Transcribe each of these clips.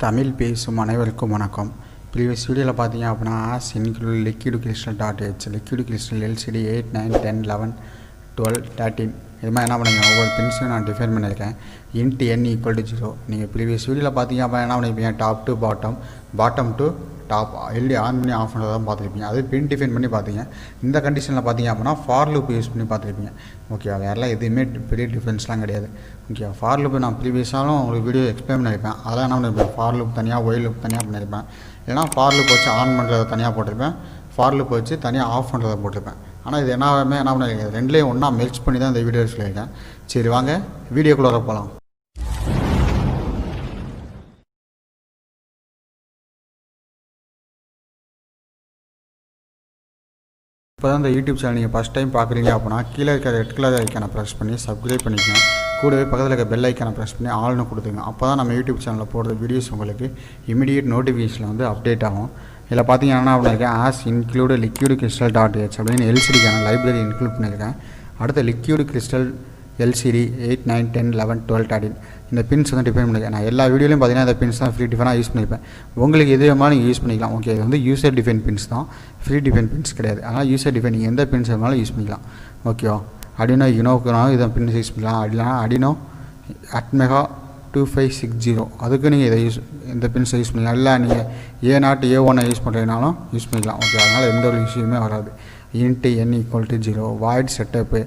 தமிழ் பேசும் அனைவருக்கும் வணக்கம். ப்ரீவியஸ் வீடியோவில் பார்த்தீங்க அப்படின்னா as include liquid crystal .h liquid crystal LCD 8, 9, 10, 11, 12, 13 இது மாதிரி என்ன பண்ணுங்க ஒவ்வொரு பின்ஸையும் நான் டிஃபைன் பண்ணியிருக்கேன். Int n = 0. நீங்கள் ப்ரீவியஸ் வீடியோவில் பார்த்தீங்க அப்படின்னா என்ன பண்ணியிருப்பீங்க, top to bottom, bottom to top LED on பண்ணி ஆஃப் பண்ணுறதை தான் பார்த்துருப்பீங்க. அது பின் டிஃபைன் பண்ணி பார்த்தீங்க. இந்த கண்டிஷனில் பார்த்தீங்க அப்படின்னா ஃபார் லூப் யூஸ் பண்ணி பார்த்துருப்பீங்க. ஓகே, வேறெல்லாம் எதுவுமே பெரிய டிஃப்ரென்ஸ்லாம் கிடையாது. ஓகே, ஃபார் லூப் நான் ப்ரீவியஸாலும் உங்களுக்கு வீடியோ எக்ஸ்பிளைன் பண்ணியிருப்பேன். அதெல்லாம் என்ன பண்ணியிருப்பேன், ஃபார் லூப் தனியாக, ஒயில் லூப் தனியாக பண்ணியிருப்பேன். இல்லைனா ஃபார் லூப் வச்சு ஆன் பண்ணுறதை தனியாக போட்டிருப்பேன், ஃபார் லூப் வச்சு தனியாக ஆஃப் பண்ணுறதை போட்டிருப்பேன். ஆனால் இது என்ன பண்ணியிருக்கேன், ரெண்டுலேயும் ஒன்றா மெர்ஜ் பண்ணி தான் இந்த வீடியோ சொல்லியிருக்கேன். சரி வாங்க வீடியோக்குள்ளே வர போகலாம். இப்போ தான் இந்த யூடியூப் சேனல் நீங்கள் ஃபஸ்ட் டைம் பார்க்குறீங்க அப்படின்னா கீழே இருக்கிற ரெட் கலர் ஐக்கானை ப்ரெஸ் பண்ணி சப்ஸ்கிரைப் பண்ணிக்கோங்க. கூடவே பக்கத்தில் இருக்க பெல் ஐக்கானை ப்ரெஸ் பண்ணி ஆல்னு கொடுத்துங்க. அப்போ தான் நம்ம யூடியூப் சேனலில் போடுற வீடியோஸ் உங்களுக்கு இமீடியட் நோட்டிஃபிகேஷனில் வந்து அப்டேட் ஆகும். இதில் பார்த்தீங்கன்னா பண்ணியிருக்கேன் as include liquid crystal .h அப்படின்னு எல்சிடிக்கான லைப்ரரி இன்க்ளூட் பண்ணியிருக்கேன். அடுத்த லிக்விட் கிறிஸ்டல் எல்சிடி 8, 9, 10, 11, 12, 13 இந்த பின்ஸ் வந்து டிஃபைன் பண்ணியிருக்கேன். நான் எல்லா வீடியோலையும் பார்த்தீங்கன்னா இந்த பின்ஸ் தான் ஃப்ரீ டிஃபைனாக யூஸ் பண்ணியிருப்பேன். உங்களுக்கு எது வேணாலும் நீங்கள் யூஸ் பண்ணிக்கலாம். ஓகே, இது வந்து யூசர் டிஃபைன் பின்ஸ் தான், ஃப்ரீ டிஃபைன் பின்ஸ் கிடையாது. ஆனால் யூசர் டிஃபைன் நீங்கள் எந்த பின்ஸ் வேணாலும் யூஸ் பண்ணிக்கலாம். ஓகேவா, அடினோ யுனோக்குனாலும் இதை பின்ஸ் யூஸ் பண்ணிக்கலாம். இல்லைனா அடினோ அட்மெகா 2560 அதுக்கு நீங்கள் இதை இந்த பின்ஸை யூஸ் பண்ணிக்கலாம். இல்லை நீங்கள் A0, A1 யூஸ் பண்ணுறதுனாலும் யூஸ் பண்ணிக்கலாம். ஓகே, அதனால் எந்த ஒரு இஷ்யூமே வராது. Int n = 0 void setup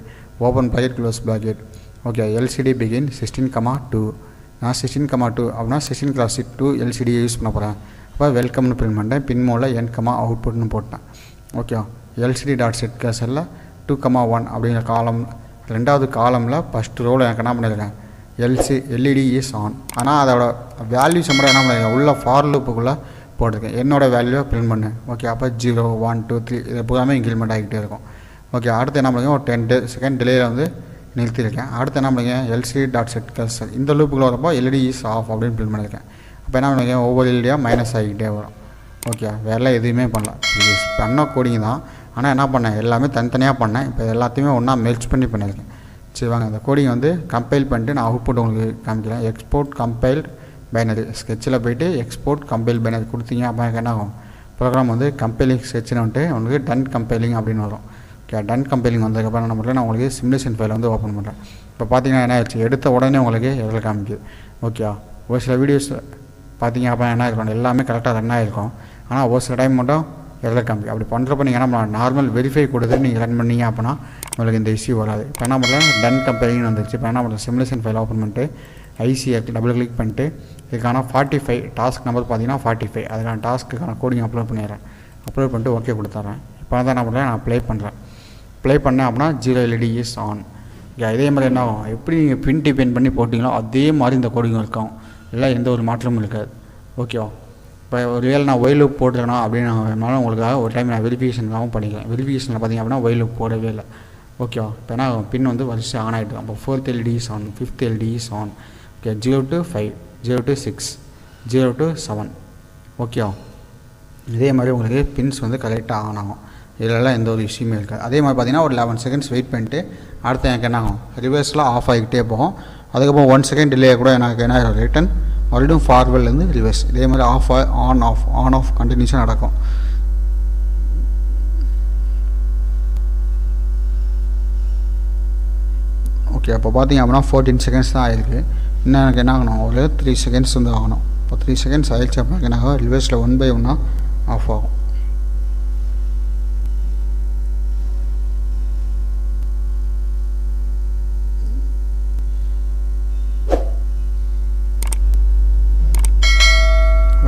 open bracket close bracket. Okay, LCD begin 16,2 நான் 16,2 அப்படின்னா 16/2 எல்சிடியை யூஸ் பண்ண போகிறேன். அப்போ வெல்கம்னு பிரிண்ட் பண்ணிட்டேன். பின் மோடில் n, அவுட்புட்னு போட்டேன். ஓகே, எல்சிடி .set கர்சரில் 2,1 அப்படிங்கிற காலம், ரெண்டாவது காலமில் ஃபஸ்ட்டு ரோவில் எனக்கு என்ன பண்ணியிருக்கேன், எல்இடி இஸ் ஆன். ஆனால் அதோட வேல்யூஸ் மட்டும் என்ன பண்ணியிருக்கேன், உள்ள ஃபார் லூப்புக்குள்ளே போட்டிருக்கேன். என்னோடய வேல்யூவை பிரிண்ட் பண்ணு. ஓகே, அப்போ 0, 1, 2, 3 இது எப்போதுமே இன்க்ரிமெண்ட் ஆகிக்கிட்டே இருக்கும். ஓகே, அடுத்து என்ன பண்ணுங்க, ஒரு 10 செகண்ட் டிலேயில் வந்து நிறுத்தியிருக்கேன். அடுத்து என்ன பண்ணுங்க, எல்சிடி .set கர்சர் இந்த லூப்புக்குள்ள வரப்போ எல்இடி இஸ் ஆஃப் அப்படின்னு பிரிண்ட் பண்ணியிருக்கேன். அப்போ என்ன பண்ணுங்க, ஒவ்வொரு எல்இடியாக மைனஸ் ஆகிக்கிட்டே வரும். ஓகே, வேறெல்லாம் எதுவுமே பண்ணலாம், இது பண்ண கோடிங் தான். ஆனால் என்ன பண்ணேன், எல்லாமே தனித்தனியாக பண்ணேன். இப்போ எல்லாத்தையுமே ஒன்றா மெர்ஜ் பண்ணி பண்ணியிருக்கேன். சரி வாங்க, இந்த கோடிங் வந்து கம்பைல் பண்ணிட்டு நான் அவுட்புட் உங்களுக்கு காமிக்கிறேன். எக்ஸ்போர்ட் கம்பைல்டு பைனரி ஸ்கெட்சில் போய்ட்டு எக்ஸ்போர்ட் கம்பைல் பைனரி கொடுத்தீங்க. அப்போ எனக்கு என்ன ஆகும், ப்ரோக்ராம் வந்து கம்பைலிங் ஸ்கெட்ச்னு வந்துட்டு உங்களுக்கு டன் கம்பைலிங் அப்படின்னு வரும். ஓகே, டன் கம்பைலிங் வந்ததுக்கப்புறம் என்ன பண்ணுறேன், நான் உங்களுக்கு சிமுலேஷன் ஃபைல் வந்து ஓப்பன் பண்ணுறேன். இப்போ பார்த்தீங்கன்னா என்ன ஆச்சு, எடுத்த உடனே உங்களுக்கு எவ்வளோ காமிக்குது. ஓகே, ஒரு சில வீடியோஸ் பார்த்தீங்க அப்போ என்ன இருக்கும், எல்லாமே கரெக்டாக ரன் ஆகிருக்கும். ஆனால் ஒரு சில டைம் மட்டும் எவ்வளோ காமிக்கும். அப்படி பண்ணுறப்ப நீங்கள் என்ன பண்ணலாம், நார்மல் வெரிஃபை கொடுத்து நீங்கள் ரன் பண்ணீங்க அப்படின்னா உங்களுக்கு இந்த இஷ்யூ வராது. இப்போ என்ன பண்ணுறேன், டன் கம்பைலிங்னு வந்துருச்சு. இப்போ என்ன பண்ணுறேன், சிமுலேஷன் ஃபைல் ஓப்பன் பண்ணிட்டு ஐசியை டபுள் கிளிக் பண்ணிட்டு இதுக்கான 45 டாஸ்க் நம்பர் பார்த்தீங்கன்னா 45 அதுக்கான டாஸ்க்குக்கான கோடிங் அப்லோட் பண்ணிடுறேன். அப்லோட் பண்ணிட்டு ஓகே கொடுத்துட்றேன். இப்போ தான் என்ன பண்ணுறேன், நான் ப்ளே பண்ணுறேன். ப்ளே பண்ணேன் அப்படின்னா 0 எல்இடி இஸ் ஆன். ஓகே, இதே மாதிரி என்ன ஆகும், எப்படி நீங்கள் பின் டிஃபைன் பண்ணி போட்டிங்களோ அதே மாதிரி இந்த கோடிங் இருக்கும். இல்லை எந்த ஒரு மாற்றமும் இருக்காது. ஓகேவா, இப்போ ஒரு வேளை நான் ஒயில் லூப் போட்டுருக்கணும் அப்படின்னாலும் உங்களுக்காக ஒரு டைம் நான் வெரிஃபிகேஷனுக்காகவும் பண்ணிக்கிறேன். வெரிஃபிகேஷனில் பார்த்திங்க அப்படின்னா ஒயில் லூப் போடவே இல்லை. ஓகேவா, இப்போ என்ன பின் வந்து வரிசை ஆன் ஆகிட்டு. அப்போ 4th LED is on, 5th LED is on. Okay, 0 to 5, 0 to 6, 0 to 7. ஓகேவா, இதே மாதிரி உங்களுக்கு பின்ஸ் வந்து கரெக்டாக ஆன் ஆகும். இதெல்லாம் எந்த ஒரு இஷ்யூமே இருக்காது. அதே மாதிரி பார்த்தீங்கன்னா ஒரு 11 செகண்ட்ஸ் வெயிட் பண்ணிட்டு அடுத்து எனக்கு என்ன ஆகும், ரிவர்ஸில் ஆஃப் ஆகிக்கிட்டே போகும். அதுக்கப்புறம் 1 செகண்ட் டிலே கூட எனக்கு என்ன ஆகும், ரிட்டன் மறுபடியும் ஃபார்வர்ட்லேருந்து ரிவர்ஸ். இதே மாதிரி ஆன் ஆஃப் கண்டினியூஸாக நடக்கும். ஓகே, அப்போ பார்த்தீங்க அப்படின்னா 14 செகண்ட்ஸ் தான் ஆகிருக்கு. இன்னும் எனக்கு என்ன ஆகணும், ஒரு 3 செகண்ட்ஸ் வந்து ஆகணும். இப்போ 3 செகண்ட்ஸ் ஆகிடுச்சு அப்படின்னா என்ன ஆகும், ரிவர்ஸில் 1 by 1 ஆஃப் ஆகும்.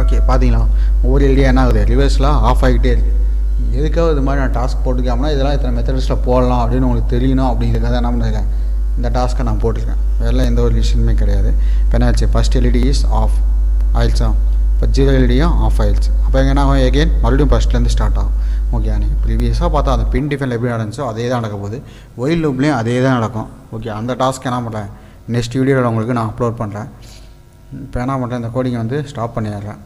ஓகே, பார்த்தீங்களா ஒவ்வொரு எல்டியாக என்ன ஆகுது, ரிவர்ஸில் ஆஃப் ஆகிக்கிட்டே இருக்குது. எதுக்காக இது மாதிரி நான் டாஸ்க் போட்டுருக்கேன், இதெல்லாம் இத்தனை மெத்தட்ஸில் போடலாம் அப்படின்னு உங்களுக்கு தெரியணும் அப்படிங்கிறத என்ன பண்ணியிருக்கேன், இந்த டாஸ்க்கை நான் போட்டிருக்கேன். வேறெல்லாம் எந்த ஒரு விஷயமே கிடையாது. இப்போ என்ன ஆச்சு, ஃபஸ்ட் எல்இடி இஸ் ஆஃப் ஆயிடுச்சா, இப்போ 0 எல்இடியும் ஆஃப் ஆயிடுச்சு. அப்போ எங்கே என்ன ஆகும், எகெயின் மறுபடியும் ஃபஸ்ட்லேருந்து ஸ்டார்ட் ஆகும். ஓகே, நீங்கள் ப்ரீவியஸாக பார்த்தா அந்த பின் டிஃபைனில் எப்படி நடந்துச்சோ அதே தான் நடக்க போகுது. ஒயில் லூப்லேயும் அதே தான் நடக்கும். ஓகே, அந்த டாஸ்க் என்ன பண்ணுறேன், நெக்ஸ்ட் வீடியோவில் உங்களுக்கு நான் அப்லோட் பண்ணுறேன். இப்போ என்ன பண்ணுறேன், இந்த கோடிங்கை வந்து ஸ்டாப் பண்ணிடுறேன்.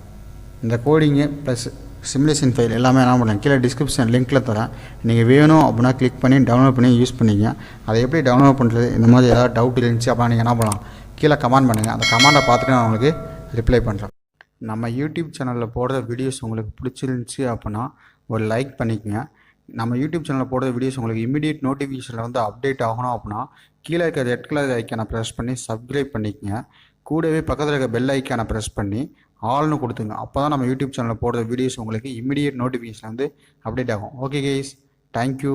இந்த கோடிங்கு ப்ளஸ் சிமுலேஷன் ஃபைல் எல்லாமே என்ன பண்ணுறேன், கீழே டிஸ்கிரிப்ஷன் லிங்க்கில் தரேன். நீங்கள் வேணும் அப்படின்னா கிளிக் பண்ணி டவுன்லோட் பண்ணி யூஸ் பண்ணிங்க. அதை எப்படி டவுன்லோட் பண்ணுறது, இந்த மாதிரி ஏதாவது டவுட் இருந்துச்சு அப்படின்னா நீங்கள் என்ன பண்ணலாம், கீழே கமெண்ட் பண்ணுங்கள். அந்த கமெண்டை பார்த்துட்டு நான் உங்களுக்கு ரிப்ளை பண்ணுறேன். நம்ம யூடியூப் சேனலில் போடுற வீடியோஸ் உங்களுக்கு பிடிச்சிருந்துச்சி அப்படின்னா ஒரு லைக் பண்ணிக்கங்க. நம்ம யூடியூப் சேனலில் போடுற வீடியோஸ் உங்களுக்கு இமீடியட் நோட்டிஃபிகேஷனில் வந்து அப்டேட் ஆகணும் அப்படின்னா கீழே இருக்க ரெட் கலர் ஐக்கானை ப்ரெஸ் பண்ணி சப்ஸ்கிரைப் பண்ணிக்கங்க. கூடவே பக்கத்தில் இருக்க பெல் ஐக்கானை ப்ரெஸ் பண்ணி ஆல்னு கொடுத்துங்க. அப்போ தான் நம்ம யூடியூப் சேனலில் போடுற வீடியோஸ் உங்களுக்கு இமீடியட் நோட்டிஃபிகேஷன் வந்து அப்டேட் ஆகும். Okay guys, thank you.